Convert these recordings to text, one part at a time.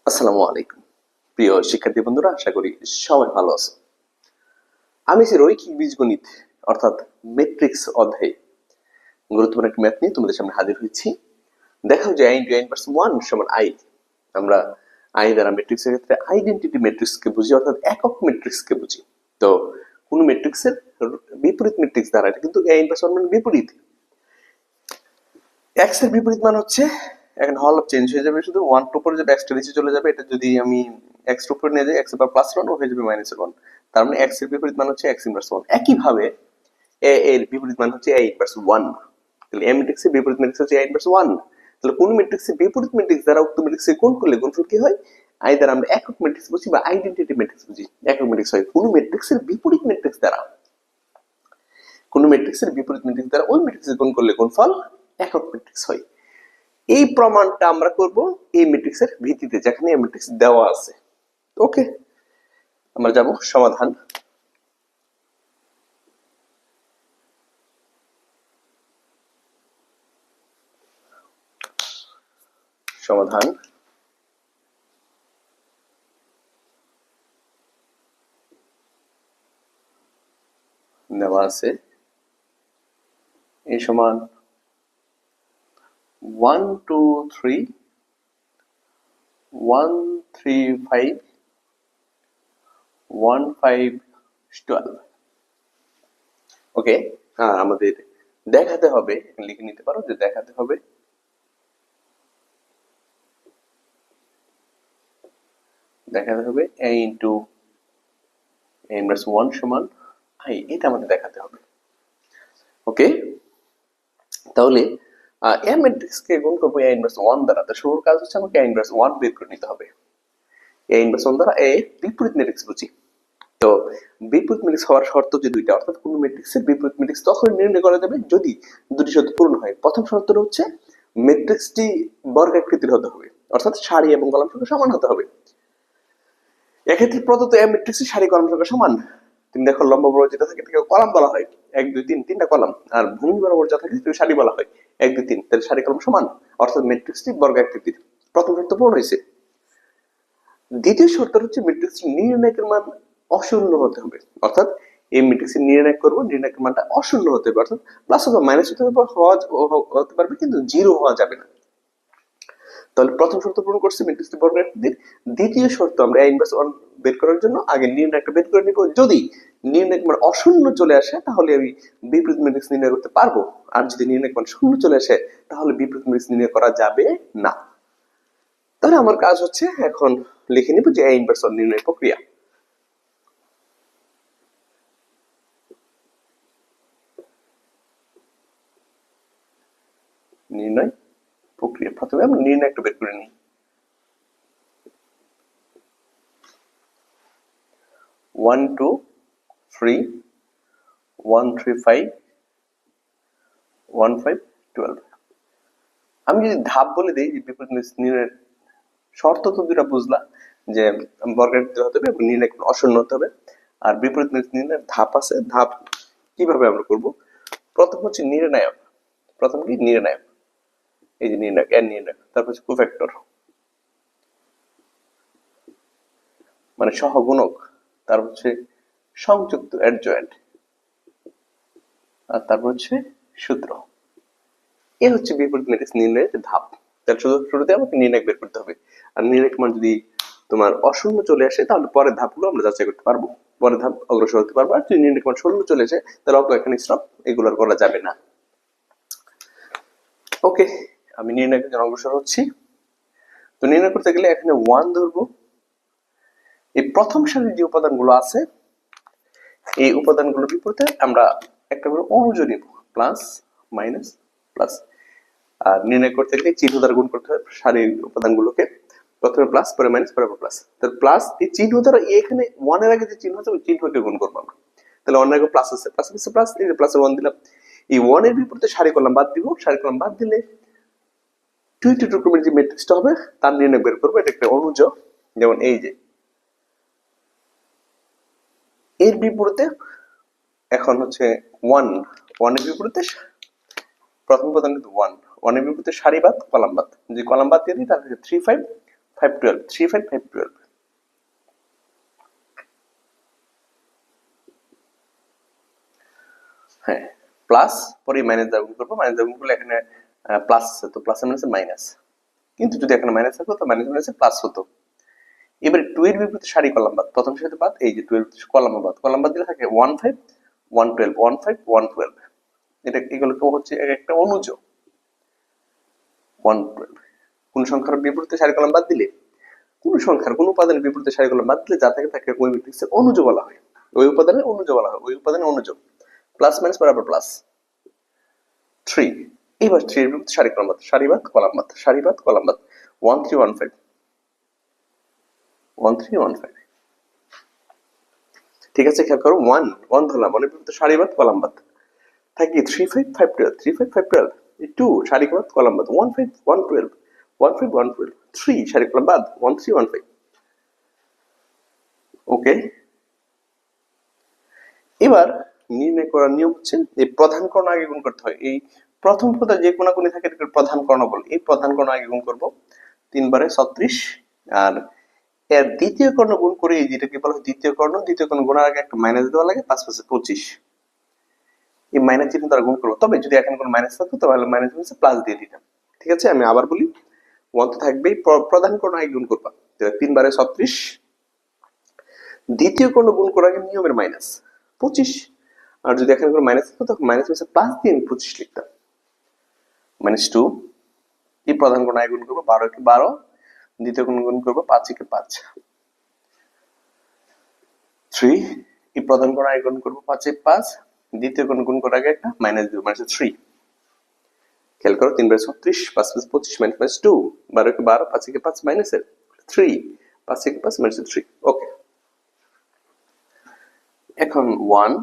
আসসালামু আলাইকুম প্রিয় শিক্ষার্থী বন্ধুরা, আশা করি সবাই ভালো আছো। আমি রৈখিক বীজগণিত অর্থাৎ ম্যাট্রিক্স অধ্যায়ে গুরুত্বপূর্ণ একটি ম্যাথ নিয়ে তোমাদের সামনে হাজির হয়েছি। দেখাও যে i × n + 1 = i। আমরা i দ্বারা ম্যাট্রিক্সের ক্ষেত্রে আইডেন্টিটি ম্যাট্রিক্সকে বুঝি, অর্থাৎ একক ম্যাট্রিক্সকে বুঝি। তো কোন ম্যাট্রিক্সের বিপরীত ম্যাট্রিক্স দ্বারা, এটা কিন্তু i + 1 মানে বিপরীত। x এর বিপরীত মান হচ্ছে, এখন হল চেঞ্জ হয়ে যাবে, শুধু 1 টু উপরে যাবে, x টা নিচে চলে যাবে। এটা যদি আমি x এর উপরে নিয়ে যাই, x এর পাওয়ার +1 হয়ে যাবে -1। তার মানে x এর বিপরীত মান হচ্ছে x ইনভার্স 1। একই ভাবে a এর বিপরীত মান হচ্ছে a ইনভার্স 1। তাহলে a ম্যাট্রিক্সের বিপরীত ম্যাট্রিক্স হচ্ছে a ইনভার্স 1। তাহলে কোন ম্যাট্রিক্সের বিপরীত ম্যাট্রিক্স দ্বারা উক্ত ম্যাট্রিক্সের গুণ করলে গুণফল কি হয়? i দ্বারা আমরা একক ম্যাট্রিক্স বুঝি বা আইডেন্টিটি ম্যাট্রিক্স বুঝি। একক ম্যাট্রিক্স হয় কোন ম্যাট্রিক্সের বিপরীত ম্যাট্রিক্স দ্বারা, কোন ম্যাট্রিক্সের বিপরীত ম্যাট্রিক্স দ্বারা ওই ম্যাট্রিক্সের গুণ করলে গুণফল একক ম্যাট্রিক্স হয়। এই প্রমাণটা আমরা করব এই ম্যাট্রিক্সের ভিত্তিতে, যেখানে এই ম্যাট্রিক্স দেওয়া আছে। ওকে, আমরা যাব সমাধান। সমাধান দেওয়া আছে এই সমান 1 2 3 1 3 5 1 5 12। ওকে, আমাদের দেখাতে হবে, লিখে নিতে পারো যে দেখাতে হবে a ইন্টু a ইনভার্স 1 সমান i। এটা আমাদের দেখাতে হবে। ওকে, তাহলে a ম্যাট্রিক্স কে গুণ করব a ইনভার্স 1 দ্বারা। তো শুরুর কাজ হচ্ছে আমাকে a ইনভার্স 1 বের করে নিতে হবে। a ইনভার্স 1 দ্বারা a বিপরীত ম্যাট্রিক্স বুঝি। তো বিপরীত ম্যাট্রিক্স হওয়ার শর্ত যে দুইটা, অর্থাৎ কোন ম্যাট্রিক্সের বিপরীত ম্যাট্রিক্স তখন নির্ণয় করা যাবে যদি দুটি শর্ত পূরণ হয়। প্রথম শর্তটা হচ্ছে ম্যাট্রিক্সটি বর্গাকৃতির হতে হবে, অর্থাৎ সারি এবং কলাম সংখ্যা সমান হতে হবে। এক্ষেত্রে প্রদত্ত a ম্যাট্রিক্সের সারি কলাম সংখ্যা সমান। তুমি দেখো লম্ব বরাবর যেটা থাকে তাকে কলাম বলা হয়, 1 2 3 তিনটা কলাম। আর ভূমি বরাবর যা থাকে তাকে সারি বলা হয়, 1 2 3। তাহলে সারি কলাম সমান, অর্থাৎ ম্যাট্রিক্সটি বর্গাকৃতির। প্রথম শর্ত পূরণ হয়েছে। দ্বিতীয় শর্ত হচ্ছে ম্যাট্রিক্স নির্ণায়কের মান অশূন্য হতে হবে, অর্থাৎ এই ম্যাট্রিক্সের নির্ণয় করব, নির্ণায়কের মানটা অশূন্য হতে হবে, অর্থাৎ প্লাস অথবা মাইনাস হতে পারবে, কিন্তু জিরো হওয়া যাবে না। তাহলে প্রথম শর্ত পূরণ করছি, ম্যাট্রিক্সটি বর্গাকৃতির। দ্বিতীয় শর্ত আমরা a ইনভার্স 1 বের করার জন্য আগে নির্ণায়কটা বের করে নিব। যদি নির্ণায়ক মান অশূন্য চলে আসে তাহলে আমি বিপরীত ম্যাট্রিক্স নির্ণয় করতে পারবো, আর যদি নির্ণায়ক মান শূন্য চলে আসে তাহলে বিপরীত ম্যাট্রিক্স নির্ণয় করা যাবে না। তাহলে আমার কাজ হচ্ছে এখন লিখে নিব যে a ইনভার্স 1 নির্ণয় প্রক্রিয়া। নির্ণয় প্রক্রিয়া, প্রথমে আমরা নির্ণায়কটা বের করে নিই। 1 2 3 1 3 5 1 5 12। আমি যদি ধাপ বলে দিই যে বিপরীত নির্ণয়ের শর্ত তো দুটা বুঝলা, যে বর্গাকৃতি হতে হবে এবং নির্ণায়ক অশূন্য হতে হবে। আর বিপরীত নির্ণয়ের ধাপ আছে, ধাপ কিভাবে আমরা করব? প্রথম হচ্ছে নির্ণায়ক। প্রথম কি? নির্ণায়ক। এই যে নির্ণায়ক, এর নির্ণায়ক। তারপর হচ্ছে কোফ্যাক্টর মানে সহগুণক। তারপর হচ্ছে সংযুক্ত অ্যাডজয়েন্ট, আর তারপর হচ্ছে সূত্র। এ হচ্ছে বিপরীত ম্যাট্রিক্স নির্ণয়ের ধাপ। তাহলে শুরুতে আমাকে নির্ণায়ক বের করতে হবে। আর নির্ণায়ক মান যদি তোমার অশূন্য চলে আসে তাহলে পরের ধাপগুলো আমরা যাচাই করতে পারবো, পরের ধাপ অগ্রসর হতে পারবো। আর যদি নির্ণায়ক মান শূন্য চলে আসে তাহলে অল্প এখানে স্টপ, এগুলো আর করা যাবে না। ওকে, আমি নির্ণায়কের জন্য অগ্রসর হচ্ছি। তো নির্ণয় করতে গেলে এখানে 1 ধরবো। এই প্রথম সারির যে উপাদানগুলো আছে এই উপাদানগুলোর বিপরীতে আমরা একটা করে অনুজ নিব, প্লাস মাইনাস প্লাস। আর নির্ণয় করতে গেলে চিহ্ন দ্বারা গুণ করতে হবে সারির উপাদানগুলোকে। প্রথমে প্লাস, পরে মাইনাস, পরে প্লাস। তাহলে প্লাস, এই চিহ্ন দ্বারা এখানে 1 এর আগে যে চিহ্ন আছে ওই চিহ্নকে গুণ করব আমরা। তাহলে 1 এর আগে প্লাস আছে, প্লাস আছে প্লাস, এই যে প্লাসের 1 দিলাম। এই 1 এর বিপরীতে সারি কলাম বাদ দিব। সারি কলাম বাদ দিলে 2 টু 2 ক্রমের যে ম্যাট্রিক্সটা হবে তার নির্ণয় বের করব। এটা একটা অনুজ, যেমন এই যে এর বিপরীতে এখন হচ্ছে 1 এর বিপরীতে প্রথম উপাদান কিন্তু 1 এর বিপরীতে সারি বাদ কলাম বাদ, যে কলাম বাদ দিয়ে দিই তাহলে 3 5 5 12 3 5 5 12 হ্যাঁ প্লাস পরে মাইনাস দ্বারা গুণ করবো, মাইনাস দ্বারা গুণ করলে এখানে প্লাস আছে, তো প্লাস মাইনাসে মাইনাস, কিন্তু যদি এখানে মাইনাস থাকতো তো মাইনাস মাইনাসে প্লাস হতো। এবারে 2 এর বিপরীতে সারি কলাম বাদ, প্রথম সারিতে বাদ, এই যে 2 এর কলাম বাদ, কলাম বাদ দিলে থাকে 1 5 1 12 1 5 1 12, এটা এগুলো হচ্ছে একটা অনুজ 1 12। কোন সংখ্যার বিপরীতে সারি কলাম বাদ দিলে, কোন সংখ্যার কোন উপাদানের বিপরীতে সারি কলাম বাদ দিলে যা থাকে তাকে ওই ম্যাট্রিক্সের অনুজ বলা হয়, ওই উপাদানের অনুজ বলা হয়, ওই উপাদানের অনুজ। প্লাস মাইনাস বরাবর প্লাস। 3 এবার 3 এর বিপরীতে সারি কলাম বাদ, সারি বাদ কলাম বাদ, সারি বাদ কলাম বাদ, 1 3 1 5 1 3 1 5। ঠিক আছে, খেয়াল করো 1 1 ধরলাম, মানে বিপরীতে সারি বাদ কলাম বাদ, থাকি 3 5 5 12 3 5 5 12, 2 সারি বাদ কলাম বাদ, 1 5 1 12 1 5 1 12, 3 সারি কলাম বাদ 1 3 1 5। ওকে, এবার নির্ণয় করার নিয়ম হচ্ছে এই প্রধান কর্ণ আগে গুণ করতে হয়। এই প্রথম পদে যে কোণাকুণি থাকে এটাকে প্রধান কর্ণ বলে, এই প্রধান কর্ণ আগে গুণ করব 3 বারে 36, আর এর দ্বিতীয় কর্ণ গুণ করে, এই যেটাকে বলা হয় দ্বিতীয় কর্ণ, দ্বিতীয় কর্ণ গুণার আগে একটা মাইনাস দেওয়া লাগে, 5 5 25, এই মাইনাস চিহ্ন দ্বারা গুণ করবো। তবে যদি এখানে কোনো মাইনাস থাকতো তাহলে মাইনাস মাইনাসে প্লাস দিয়ে দিতাম। ঠিক আছে, আমি আবার বলি, 1 তো থাকবেই, প্রধান কর্ণ আগে গুণ করবা 3 বারে 36, দ্বিতীয় কর্ণ গুণ করার আগে নিয়মের মাইনাস 25, আর যদি এখানে কোনো মাইনাস থাকতো তখন মাইনাস মাইনাসে প্লাস দিয়ে আমি 25 লিখতাম, -2। এই প্রধান কর্ণ আগে গুণ করবো 12 কে 12, দ্বিতীয় কর্ণ গুণ করবো 5 কে 5, 3। এই প্রধান কর্ণ আগে গুণ করবো 5 এ 5, দ্বিতীয় কর্ণ গুণ করার আগে একটা মাইনাস দিব, -3। খেয়াল করো 3 বারে 36, 5 5 25, -2, 12 কে 12, 5 কে 5, -3, 5 কে 5, -3। ওকে, এখন 1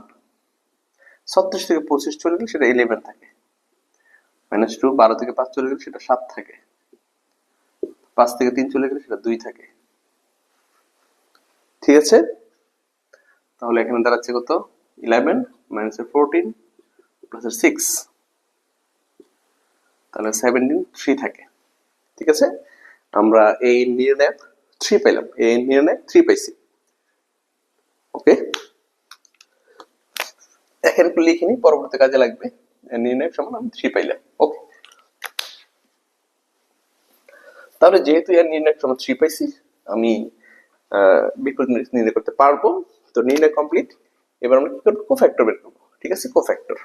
36 থেকে 25 চলে গেলে সেটা 11 থাকে, -2, 12 থেকে 5 চলে গেলে সেটা 7 থাকে, 5 থেকে 3 চলে গেলে সেটা 2 থাকে। ঠিক আছে, তাহলে এখানে দাঁড়াচ্ছে কত, 11 -14 +6, তাহলে 17 3 থাকে। ঠিক আছে, আমরা এই নির্ণায়ক 3 পেলাম, এই নির্ণায়ক 3 পাইছি। ওকে, এখানে একটু লিখে নিই, পরবর্তী কাজে লাগবে। নির্ণায়ক সমান আমি 3 পাইলাম। ওকে, তাহলে যেহেতু এর নির্ণায়ক সমান 3 পাইছি, আমি বিপরীত ম্যাট্রিক্স নির্ণয় করতে পারবো। তো নির্ণয় কমপ্লিট। এবার আমরা কি করব, কোফ্যাক্টর বের করব। ঠিক আছে, কোফ্যাক্টর।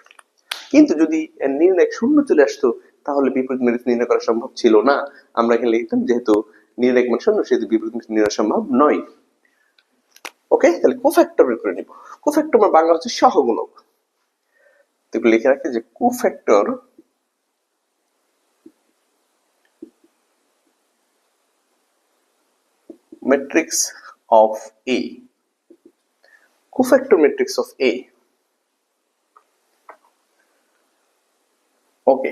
কিন্তু যদি এর নির্ণায়ক শূন্য চলে আসতো তাহলে বিপরীত ম্যাট্রিক্স নির্ণয় করা সম্ভব ছিল না। আমরা এখানে লিখতাম যেহেতু নির্ণায়ক মান শূন্য সেহেতু বিপরীত ম্যাট্রিক্স নির্ণয় সম্ভব নয়। ওকে, তাহলে কোফ্যাক্টর বের করে নিব। কোফ্যাক্টর আমার বাংলা হচ্ছে সহগুণক। তো লিখে রাখি যে cofactor matrix of A, cofactor matrix of A। Okay,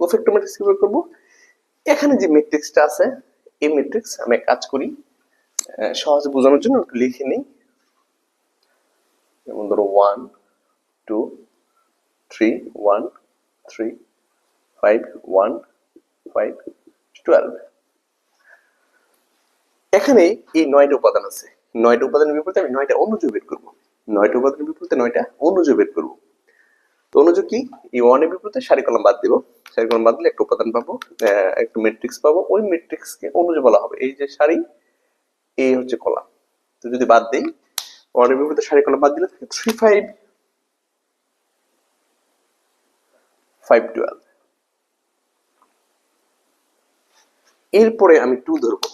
cofactor matrix কিভাবে করব, এখানে যে ম্যাট্রিক্সটা আছে এই ম্যাট্রিক্স আমি কাজ করি সহজে বোঝানোর জন্য লিখে নেই। যেমন ধরো 1 2 3 1 3 5 1 5 12, এখানে এই 9টা উপাদান আছে। 9টা উপাদানের বিপরীতে আমি 9টা অনুজ বের করব। 9টা উপাদানের বিপরীতে 9টা অনুজ বের করব। তো অনুজ কি, এই 1 এর বিপরীতে সারি কলাম বাদ দেব, সারি কলাম বাদ দিলে একটা উপাদান পাবো, একটা ম্যাট্রিক্স পাবো, ওই ম্যাট্রিক্সকে অনুজ বলা হবে। এই যে সারি, এই হচ্ছে কলাম। তো যদি বাদ দেই, 1 এর বিপরীতে সারি কলাম বাদ দিলে থাকে 3 5 5 12। এরপরে আমি 2 ধরবো।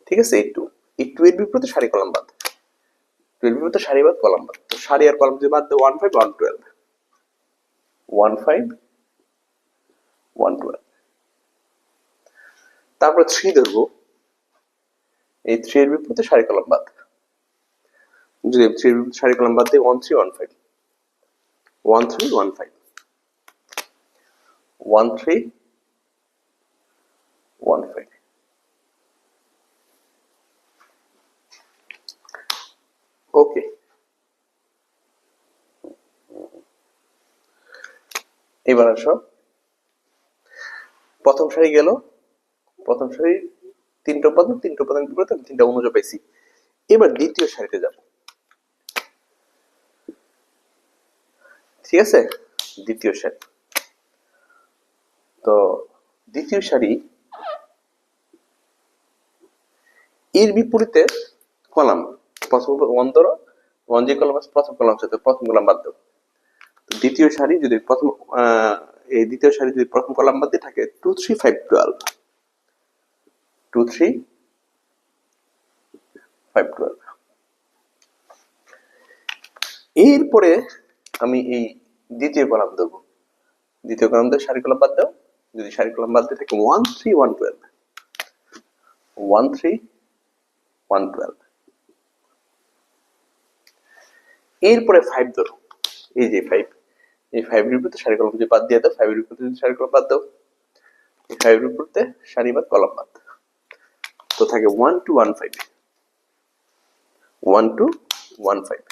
ঠিক আছে, এই 2, এই 2 এর বিপরীতে সারি কলাম বাদ, 2 এর বিপরীতে সারি বাদ কলাম বাদ। তো সারি আর কলাম যদি বাদ দেই 1 5 1 12 1 5 1 12। তারপর 3 ধরবো, এই 3 এর বিপরীতে সারি কলাম বাদ, যদি 3 এর বিপরীতে সারি কলাম বাদ দেই 1 3 1 5 1 3 1 5 1 3 1 5। ওকে, এবার আসো, প্রথম সারি গেল, প্রথম সারি তিনটা উপাদান বিপরীতে আমি তিনটা অনুজ পাইছি। এবার দ্বিতীয় সারিতে যাব, ঠিক আছে? দ্বিতীয় সারি, তো দ্বিতীয় সারি এর বিপরীতে কলাম, প্রথম ওয়ান ধরো, ওয়ান যে কলাম আছে প্রথম কলাম আছে, তো প্রথম কলাম বাদ দাও। দ্বিতীয় সারি যদি প্রথম এই দ্বিতীয় সারি যদি প্রথম কলাম বাদ দিয়ে থাকে 2 3 5 12 2 3 5 12। এরপরে আমি এই দ্বিতীয় কলাম দেবো, দ্বিতীয় কলাম দিয়ে সারি কলাম বাদ দাও, যদি সারি কলাম বাদ দিয়ে থাকে 1 3 1 12 1 3 1 12। এরপরে 5 ধরো, এই যে 5, এই 5 এর উপরে সারি কলাম যদি বাদ দিয়ে দাও, 5 এর উপরে যদি সারি কলাম বাদ দাও, এই 5 এর উপরে সারি বাদ কলাম বাদ, তো থাকে 1 2 1 5 1 2 1 5।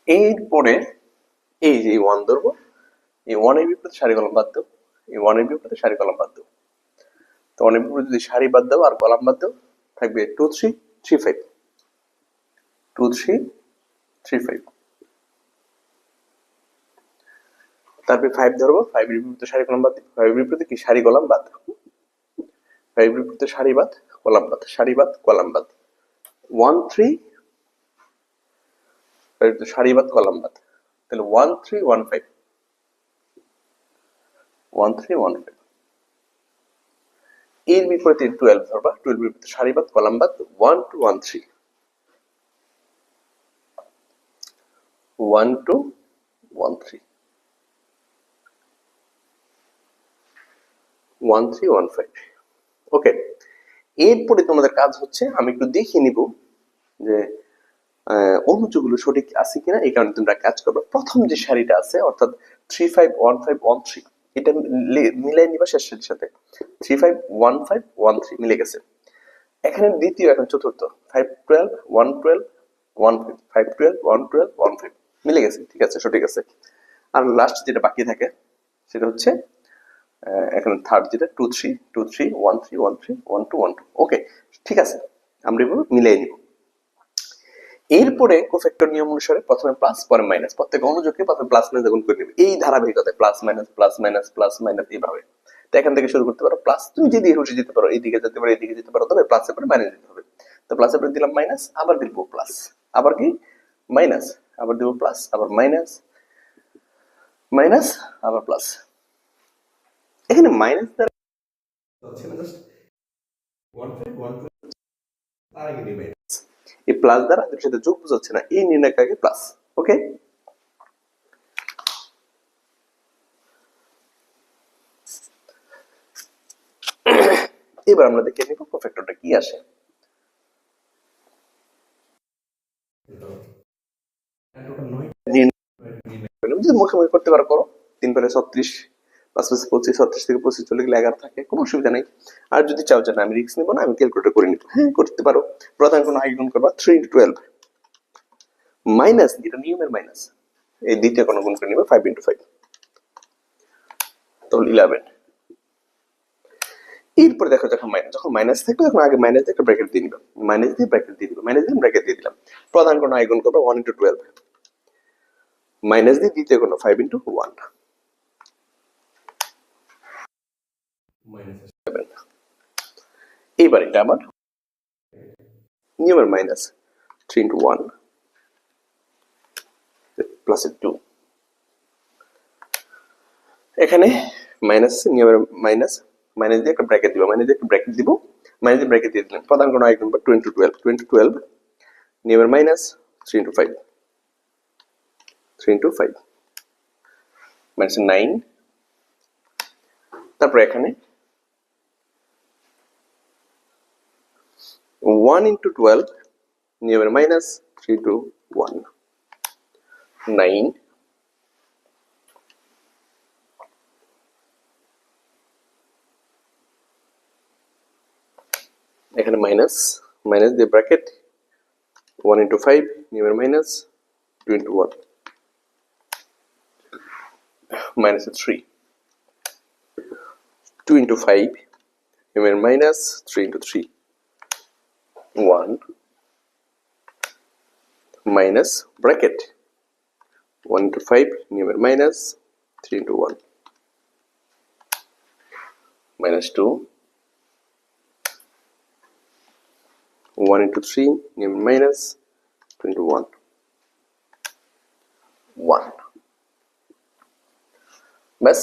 এরপরে এই যে 1 ধরবো, এই 1 এর বিপরীতে সারি কলাম বাদ দাও, এই 1 এর বিপরীতে সারি কলাম বাদ দাও, তো 1 এর বিপরীতে যদি সারি বাদ দাও আর কলাম বাদ দাও থাকবে 2 3 3 5 2 3 3 5। তারপরে 5 ধরবো, 5 এর বিপরীতে সারি কলাম বাদ, 5 এর বিপরীতে কি সারি কলাম বাদ, 5 এর বিপরীতে সারি বাদ কলাম বাদ, সারি বাদ কলাম বাদ, 1 3 সারি বাদ কলাম বাদ, তাহলে 1 3 1 5 1 3 1 5। এর বিপরীতে 12 ধরবা, 12 এর বিপরীতে সারি বাদ কলাম বাদ 1 2 1 3 1 2 1 3 1 3 1 5। ওকে, এরপরে তোমাদের কাজ হচ্ছে আমি একটু দেখিয়ে নিব যে অনুযুগুলো সঠিক আছে কিনা, এই কারণে তোমরা কাজ করবে। প্রথম যে সারিটা আছে অর্থাৎ 3 5 1 5 1 3, এটা মিলাই নিবা শেষ সারির সাথে, 3 5 1 5 1 3 মিলে গেছে। এখানে দ্বিতীয়, এখন চতুর্থ 5 12 1 12 1 5 5 12 1 12 1 5 মিলে গেছে, ঠিক আছে, সঠিক আছে। আর লাস্ট যেটা বাকি থাকে সেটা হচ্ছে এখানে থার্ড যেটা 2 3 2 3 1 3 1 3 1 2 1 2। ওকে, ঠিক আছে, আমরা এগুলো মিলিয়ে নিব। এরপরে কোফ্যাক্টর নিয়ম অনুসারে প্রথমে প্লাস পরে মাইনাস, প্রত্যেক অনুযোগকে প্রথমে প্লাস মাইনাস গুণ করে নেবে এই ধারাবাহিকতায়, plus minus plus minus plus minus এইভাবে। তো এখান থেকে শুরু করতে পারো প্লাস, তুমি যেদিকে খুশি যেতে পারো, এইদিকে যেতে পারো এইদিকে যেতে পারো, তবে প্লাসের পরে মাইনাস দিতে হবে। তো প্লাসের পরে দিলাম মাইনাস, আবার দিব প্লাস, আবার কি মাইনাস, আবার দিব প্লাস, আবার মাইনাস মাইনাস আবার প্লাস। এখানে মাইনাস দ্বারা হচ্ছে না, জাস্ট 1 5 1 2 আর আগে দিই মাইনাস, এই প্লাস দ্বারা এর সাথে যোগ বোঝাচ্ছে না, এই নির্ণয়কে প্লাস। ওকে, এবার আমরা দেখে নিব কোফ্যাক্টরটা কি আসে। যদি মুখে করতে পারো করো, 3 পারে 36 5 5 25, 36 থেকে 25 চলে গেলে 11 থাকে, কোনো অসুবিধা নেই। আর যদি চাও যে না আমি রিস্ক নেব না, আমি ক্যালকুলেটর করে নিব, হ্যাঁ করতে পারো। প্রধান কোণ আগে গুণ করবা 3 into 12 মাইনাস, এটা নিয়মের মাইনাস, এই দ্বিতীয় কোণ গুণ করে নিবে 5 into 5, তাহলে 11। এরপরে দেখো যখন মাইনাস থাকবে তখন আগে মাইনাস দিয়ে একটা ব্র্যাকেট দিয়ে নিবা, মাইনাস দিয়ে ব্র্যাকেট দিয়ে দিবা, মাইনাস দিয়ে ব্র্যাকেট দিয়ে দিলাম। প্রধান কোণ আগে গুণ করবা 1 into 12 মাইনাস দিয়ে দ্বিতীয় কোণ 5 into 1 মাইনাস 7। এইবার এটা আবার নিয়মের মাইনাস 3 into 1 প্লাস 2, এখানে মাইনাস নিয়মের মাইনাস, মাইনাস দিয়ে একটা ব্র্যাকেট দিব, মাইনাস দিয়ে একটা ব্র্যাকেট দিব, মাইনাস দিয়ে ব্র্যাকেট দিয়ে দিলাম। প্রধান কোণ আগে গুণ 2 into 12 2 into 12 নিয়মের মাইনাস 3 into 5 3 into 5 মাইনাস 9। তারপর এখানে 1 into 12 নিয়মের মাইনাস 3 to 1 9। এখানে মাইনাস, মাইনাস দিয়ে ব্র্যাকেট 1 into 5 নিয়মের minus 2 into 1 minus 3, 2 into 5 minus 3 into 3, 1 minus bracket 1 into 5 minus 3 into 1 minus 2, 1 into 3 minus 2 into 1, 1. ব্যাস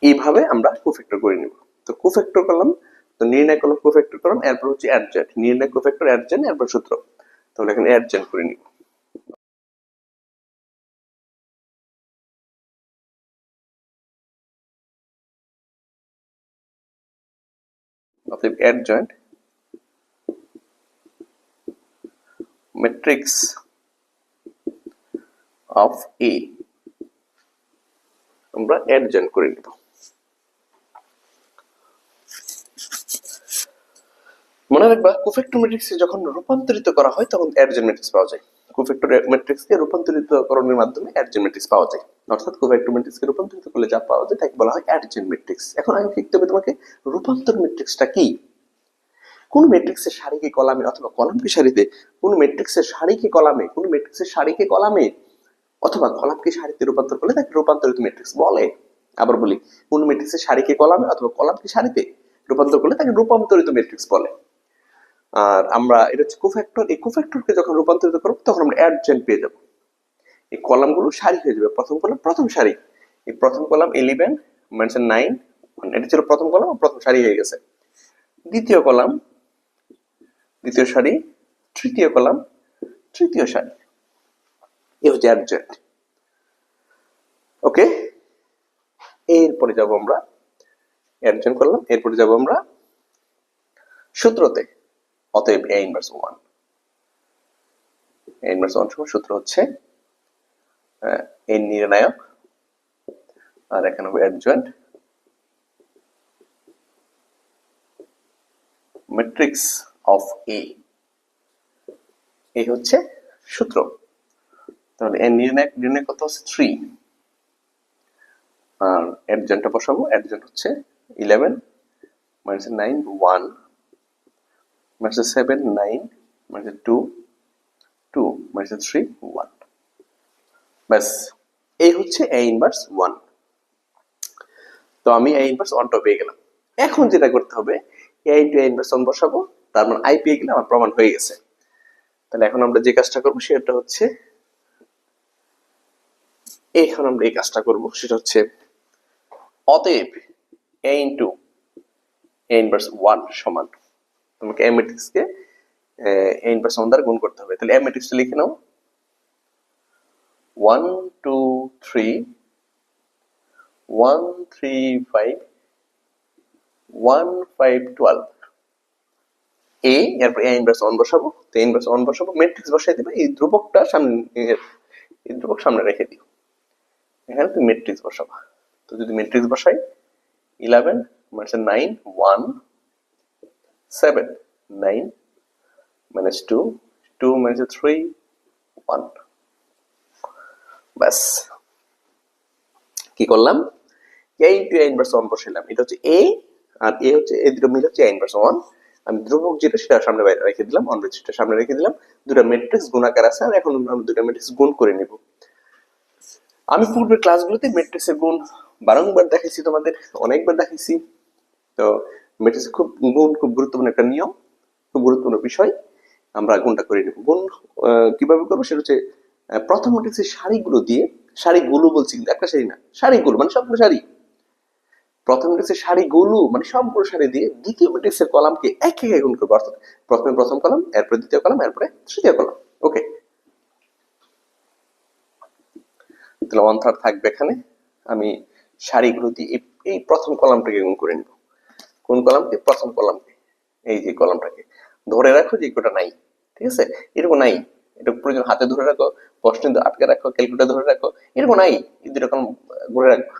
এইভাবে আমরা কোফ্যাক্টর করে নিব। তো কোফ্যাক্টর করলাম, তো নির্ণয় করলাম, কোফ্যাক্টর করলাম, এরপর হচ্ছে অ্যাডজয়েন্ট, নির্ণয় কোফ্যাক্টর অ্যাডজয়েন্ট, এরপর সূত্র। তাহলে এখানে অ্যাডজয়েন্ট করে নিব। অতএব অ্যাডজয়েন্ট ম্যাট্রিক্স অফ এ আমরা অ্যাডজয়েন্ট করে নিব। মনে রাখবা কোফ্যাক্টর ম্যাট্রিক্সে যখন রূপান্তরিত করা হয় তখন অ্যাডজয়েন্ট ম্যাট্রিক্স পাওয়া যায়। কোফ্যাক্টর ম্যাট্রিক্সকে রূপান্তরিতকরণের মাধ্যমে অ্যাডজয়েন্ট ম্যাট্রিক্স পাওয়া যায়। অর্থাৎ কোফ্যাক্টর ম্যাট্রিক্সকে রূপান্তরিত করলে যা পাওয়া যায় তাকে বলা হয় অ্যাডজয়েন্ট ম্যাট্রিক্স। এখন আমি শিখতে হবে তোমাকে রূপান্তর ম্যাট্রিক্সটা কি। কোন ম্যাট্রিক্সের সারিকে কলামে অথবা কলামকে সারিতে, কোন ম্যাট্রিক্সের সারিকে কলামে, কোন ম্যাট্রিক্সের সারিকে কলামে অথবা কলামকে সারিতে রূপান্তর করলে তাকে রূপান্তরিত ম্যাট্রিক্স বলে। আবার বলি, কোন ম্যাট্রিক্সের সারিকে কলামে অথবা কলামকে সারিতে রূপান্তর করলে তাকে রূপান্তরিত ম্যাট্রিক্স বলে। আর আমরা এটা হচ্ছে কোফ্যাক্টর, এই কোফ্যাক্টরকে যখন রূপান্তরিত করব তখন আমরা অ্যাডজয়েন্ট পেয়ে যাব। এই কলামগুলো সারি হয়ে যাবে। প্রথম কলাম প্রথম সারি, এই প্রথম কলাম 11 মাইনাস 9, এটা ছিল প্রথম কলাম, প্রথম সারি হয়ে গেছে। দ্বিতীয় কলাম দ্বিতীয় সারি, তৃতীয় কলাম তৃতীয় সারি, এই হচ্ছে অ্যাডজয়েন্ট। ওকে, এরপরে যাব আমরা অ্যাডজয়েন্ট করলাম, এরপরে যাব আমরা সূত্রতে। অতএব a ইনভার্স 1, a ইনভার্স 1 সমান সূত্র হচ্ছে n নির্ণায়ক, আর এখানে হবে অ্যাডজয়েন্ট ম্যাট্রিক্স অফ a, এই হচ্ছে সূত্র। তাহলে n নির্ণায়ক কত হচ্ছে 3, আর অ্যাডজয়েন্টটা বসাবো। অ্যাডজয়েন্ট হচ্ছে 11 মাইনাস 9 1 মাইনাস 7 9 মাইনাস 2 2 মাইনাস 3 1। ব্যাস, এই হচ্ছে a ইনভার্স 1। তো আমি a ইনভার্স 1টা পেয়ে গেলাম। এখন যেটা করতে হবে, a ইনটু a ইনভার্স 1 বসাবো, তার মানে i পেয়ে গেলে আমার প্রমাণ হয়ে গেছে। তাহলে এখন আমরা যে কাজটা করব সেটা হচ্ছে, এখন আমরা এই কাজটা করব সেটা হচ্ছে, অতএব a ইনটু a ইনভার্স 1 সমান, তোমাকে a ম্যাট্রিক্সকে a ইনভার্স 1 দ্বারা গুণ করতে হবে। তাহলে a ম্যাট্রিক্সটা লিখে নাও, 1 2 3 1 3 5 1 5 12, a, এরপর a ইনভার্স 1 বসাবো। তো a ইনভার্স 1 বসাবো, ম্যাট্রিক্স বসাই দিবে, এই ধ্রুবকটা সামনে, এই ধ্রুবক সামনে রেখে দিও, এখানে তুমি ম্যাট্রিক্স বসাবা। তো যদি ম্যাট্রিক্স বসাই, 11 মাইনাস 9 1 7 9 মাইনাস 2 2 মাইনাস 3 1। ব্যাস, কি করলাম, a ইনটু a ইনভার্স 1 বসাইলাম। এটা হচ্ছে a, আর a হচ্ছে, এই দুটো মিলে হচ্ছে a ইনভার্স 1। আমি ধ্রুবক যেটা সেটা সামনে বাইরে রেখে দিলাম, অনব্রেসটা সামনে রেখে দিলাম। দুটো ম্যাট্রিক্স গুণাকার আছে, আর এখন আমরা দুটো ম্যাট্রিক্স গুণ করে নিব। আমি পূর্বের ক্লাসগুলোতে ম্যাট্রিক্সের গুণ বারংবার দেখাইছি, তোমাদের অনেকবার দেখাইছি। তো ম্যাট্রিক্সের গুণ খুব গুরুত্বপূর্ণ একটা নিয়ম, খুব গুরুত্বপূর্ণ বিষয়। আমরা গুণটা করে নেব। গুণ কিভাবে করবো সেটা হচ্ছে, প্রথম ম্যাট্রিক্সের সারিগুলো দিয়ে, সারিগুলো বলছি কিন্তু একটা সারি না, সারিগুলো মানে সবগুলো সারি, প্রথম ম্যাট্রিক্সের সারিগুলো মানে সবগুলো সারি দিয়ে দ্বিতীয় ম্যাট্রিক্সের কলামকে এক এক গুণ করবো। অর্থাৎ প্রথমে প্রথম কলাম, এরপরে দ্বিতীয় কলাম, এরপরে তৃতীয় কলাম। ওকে, তাহলে 1/3 থাকবে এখানে। আমি সারিগুলো দিয়ে এই প্রথম কলামটাকে গুণ করে নিব। কোন কলামকে? প্রথম কলামকে। এই যে কলামটাকে ধরে রাখো যে কোটা নাই, ঠিক আছে, এরকম নাই, এটা প্রয়োজন হাতে ধরে রাখো, প্রশ্ন আটকে রাখো, ক্যালকুলেটর ধরে রাখো, এরকম নাই, এই দুটো কলম ধরে রাখবা,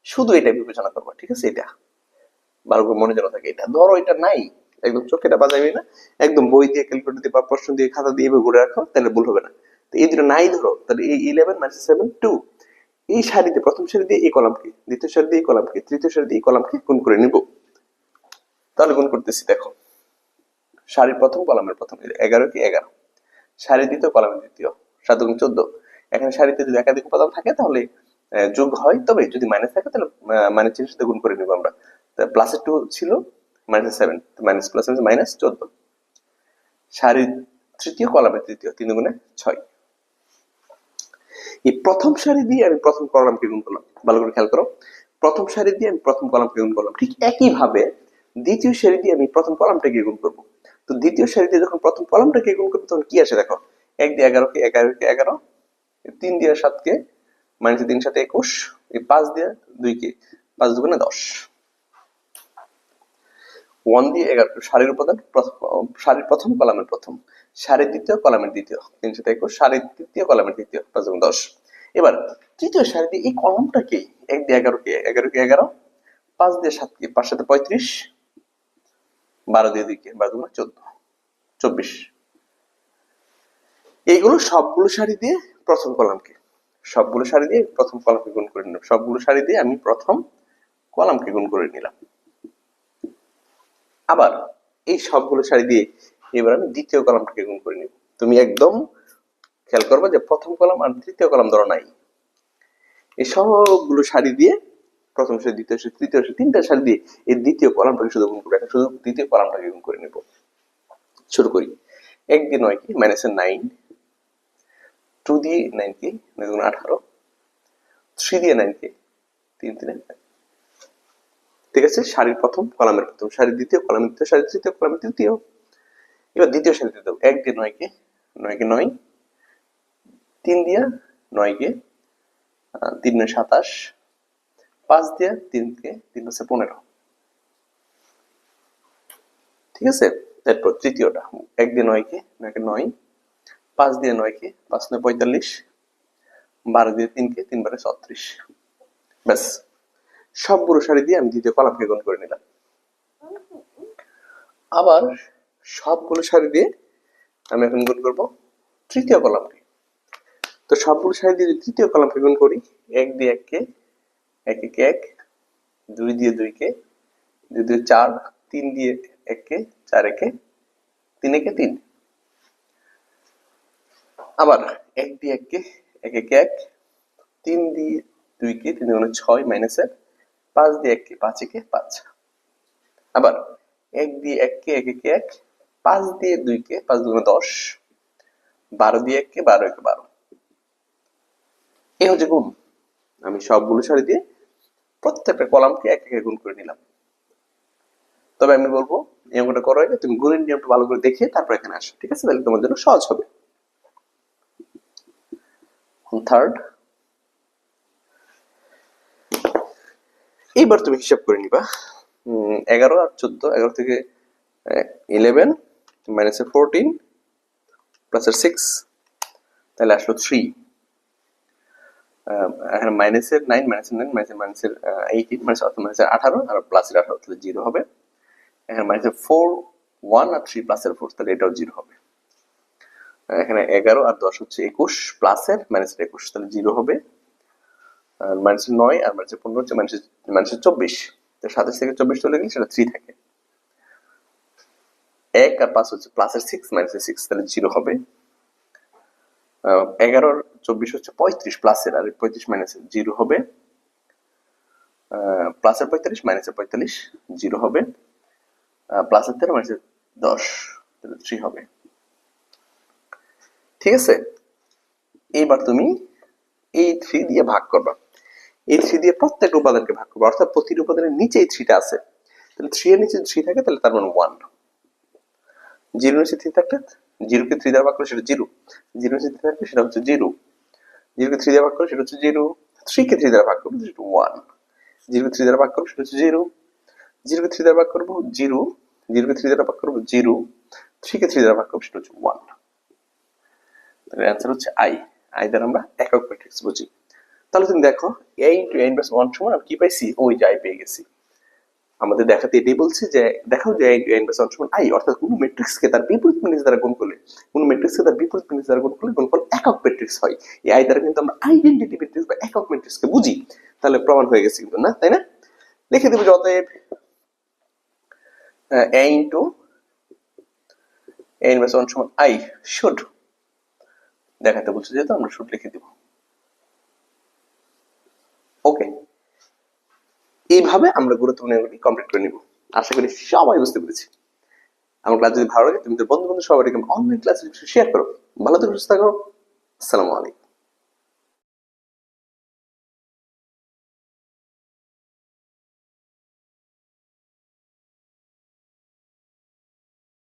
শুধু এটা বিবেচনা করবা, ঠিক আছে। এটা ভালো করে মনে যেন থাকে, এটা ধরো এটা নাই, একদম চোখেটা বাজাবে না, একদম বই দিয়ে ক্যালকুলেটর দিয়ে বা প্রশ্ন দিয়ে খাতা দিয়ে ঘুরে রাখো, তাহলে ভুল হবে না। তো এই দুটো নাই ধরো, তাহলে এই 11 মাইনাস 7 2, এই সারিতে প্রথম সারি দিয়ে এই কলামকে, দ্বিতীয় সারি দিয়ে এই কলামকে, তৃতীয় সারি দিয়ে এই কলামকে গুণ করে নিব। তাহলে গুণ করতেছি, দেখো সারির প্রথম কলামের প্রথম 11 কে 11, সারি দ্বিতীয় কলামের দ্বিতীয়, 7 গুণ 14। এখানে সারিতে যদি একাধিক উপাদান থাকে তাহলে যোগ হয়, তবে যদি মাইনাস থাকে তাহলে মাইনাস চিহ্নের সাথে গুণ করে নিব আমরা। প্লাসের 2 ছিল, মাইনাস 7, মাইনাস প্লাস মাইনাস 14। সারির তৃতীয় কলামের তৃতীয়, 3 গুণে 6। এই প্রথম সারি দিয়ে আমি প্রথম কলামকে গুণ করলাম, ভালো করে খেয়াল করো, প্রথম সারি দিয়ে আমি প্রথম কলামকে গুণ করলাম। ঠিক একই ভাবে দ্বিতীয় সারি দিয়ে আমি প্রথম কলামটাকে গুণ করব। তো দ্বিতীয় সারি দিয়ে যখন প্রথম কলামটাকে গুণ করবো তখন কি আসে দেখো, 1 দিয়ে 11 কে 11 কে 11, 3 দিয়ে 7 কে, মাইনাস 3 7 21, এই 5 দিয়ে 2 কে, 5 দুগুণে 10। 1 দিয়ে 11 সারির উপাদান, সারির প্রথম কলামের প্রথম, সারির দ্বিতীয় কলামের দ্বিতীয়, 3 7 21, সারির তৃতীয় কলামের তৃতীয়, 5 দুগুণ 10। এবার তৃতীয় সারি দিয়ে এই কলামটাকে 1 দিয়ে 11 কে 11 কে 11, 5 দিয়ে 7 কে, 5 7 35, 12 দিয়ে 2 কে, 12 দুগুণ 14, 24। এইগুলো সবগুলো সারি দিয়ে প্রথম কলামকে, সবগুলো সারি দিয়ে প্রথম কলামকে গুণ করে নিলাম, সবগুলো সারি দিয়ে আমি প্রথম কলামকে গুণ করে নিলাম। আবার এই সবগুলো সারি দিয়ে এবার আমি দ্বিতীয় কলামটাকে গুণ করে নিব। তুমি একদম খেয়াল করবে যে প্রথম কলাম আর তৃতীয় কলাম ধরো নাই, এই সবগুলো সারি দিয়ে প্রথম সারি, দ্বিতীয় সারি, তৃতীয় সারি, 3টা সারি দিয়ে এই দ্বিতীয় কলামটাকে শুধু গুণ করে, শুধু দ্বিতীয় কলামটাকে গুণ করে নেব। শুরু করি। 1 দিয়ে 9 কে, মাইনাস 9, 2 দিয়ে 9 কে, 9 গুণ 18, 3 দিয়ে 9 কে, 3 3, ঠিক আছে। সারির প্রথম কলামের প্রথম, সারির দ্বিতীয় কলামের দ্বিতীয়, সারির তৃতীয় কলামের তৃতীয়। এবার দ্বিতীয় সারিতে দাও, 1 দিয়ে 9 কে, 9 কে 9, 3 দিয়ে 9 কে, 3 9 27, 5 দিয়ে 3 কে, 3 5 15, ঠিক আছে। তারপর তৃতীয়টা, 1 দিয়ে 9 কে, 9 কে 9, 5 দিয়ে 9 কে, 5 9 45, 12 দিয়ে 3 কে, 3 12 36। ব্যাস, সবগুলো সারি দিয়ে আমি দ্বিতীয় কলামকে গুণ করে নিলাম। আবার সবগুলো সারি দিয়ে আমি এখন গুণ করব তৃতীয় কলামকে। তো সবগুলো সারি দিয়ে তৃতীয় কলামকে গুণ করি, 1 দিয়ে 1 কে, 1 কে 1, 2 দিয়ে 2 কে, 2 দিয়ে 4, 3 দিয়ে 1 কে, 4 কে, 3 কে 3। আবার 1 দিয়ে 1 কে, 1 কে 1, 3 দিয়ে 2 কে, 3 গুণে 6 মাইনাস 1, 5 দিয়ে 1 কে, 5 কে 5। আবার 1 দিয়ে 1 কে, 1 কে 1, 5 দিয়ে 2 কে, 5 দুগুণে 10, 12 দিয়ে 1 কে, 12 কে 12। এই হচ্ছে গুণ। আমি সবগুলো সারি দিয়ে প্রত্যেকটা কলামকে এক একে গুণ করে নিলাম। তবে আমি বলবো এই অঙ্কটা করো আগে তুমি গুণের নিয়মটা ভালো করে দেখে তারপর এখানে আসো, ঠিক আছে, তাহলে তোমার জন্য সহজ হবে। থার্ড, এইবার তুমি হিসাব করে নিবা 11 আর 14, 11 থেকে 11 মাইনাস 14 প্লাস 6, তাহলে আসলো 3। এখানে মাইনাসের 9, মাইনাসের 9, মাইনাসের 18, মাইনাসের 18 আর প্লাসের 18, তাহলে 0 হবে। এখানে মাইনাসের 4 1 আর 3 প্লাসের 4, তাহলে এটাও 0 হবে। এখানে 11 আর 10 হচ্ছে 21, প্লাসের মাইনাসের 21, তাহলে 0 হবে। আর মাইনাসের 9 আর মাইনাসের 15 হচ্ছে মাইনাসের 24, তো 27 থেকে 24 চলে গেলে সেটা 3 থাকে। 1 আর 5 হচ্ছে প্লাসের 6 মাইনাসের 6, তাহলে 0 হবে। 11 আর 24 হচ্ছে 35 প্লাসের, আর 35 মাইনাসের 0 হবে। প্লাসের 45 মাইনাসের 45, 0 হবে। প্লাসের 13 মাইনাসের 10, তাহলে 3 হবে। ঠিক আছে, এইবার তুমি এই 3 দিয়ে ভাগ করবা, এই 3 দিয়ে প্রত্যেকটা উপাদানকে ভাগ করবা, অর্থাৎ প্রতিটি উপাদানের নিচে এই 3টা আছে, তাহলে 3 এর নিচে 3 থাকে তাহলে তার মানে 1। 0 নিচে 3 থাকলে 0 কে 3 দ্বারা ভাগ করলে সেটা 0, 0 নিচে 3 থাকলে সেটা হচ্ছে 0, 0 কে 3 দ্বারা ভাগ করলে সেটা হচ্ছে 0, 3 কে 3 দ্বারা ভাগ করলে সেটা 1, 0 কে 3 দ্বারা ভাগ করলে সেটা হচ্ছে 0, 0 কে 3 দ্বারা ভাগ করব 0, 0 কে 3 দ্বারা ভাগ করব 0, 3 কে 3 দ্বারা ভাগ করব সেটা হচ্ছে 1। তাহলে অ্যান্সার হচ্ছে আই দ্বারা আমরা একক ম্যাট্রিক্স বুঝি। তাহলে তুমি দেখো a * a * 1 সমান আমি কি পাইছি, ওই যে আই পেয়ে গেছি। আমাদের দেখাতে এটাই বলছে যে দেখাও যে a ইনভার্স 1 সমান i, অর্থাৎ কোন ম্যাট্রিক্সকে তার বিপরীত ম্যাট্রিক্স দ্বারা গুণ করলে গুণফল একক ম্যাট্রিক্স হয়। এই i দ্বারা কিন্তু আমরা আইডেন্টিটি ম্যাট্রিক্স বা একক ম্যাট্রিক্সকে বুঝি। তাহলে প্রমাণ হয়ে গেছে কিন্তু, না তাই না? লিখে দেব যে অতএব a ইনটু a ইনভার্স 1 সমান i শুড, দেখাতে বলছে যেহেতু আমরা শুড লিখে দেব। ওকে, এইভাবে আমরা গুরুত্বপূর্ণ এগুলি কমপ্লিট করে নিব। আশা করি সবাই বুঝতে পেরেছি। আমার ক্লাস যদি ভালো লাগে তুমি তো বন্ধু সবাইকে অনলাইন ক্লাসে শেয়ার করো। ভালো থেকো, সুস্থ থাকো। আসসালামু আলাইকুম।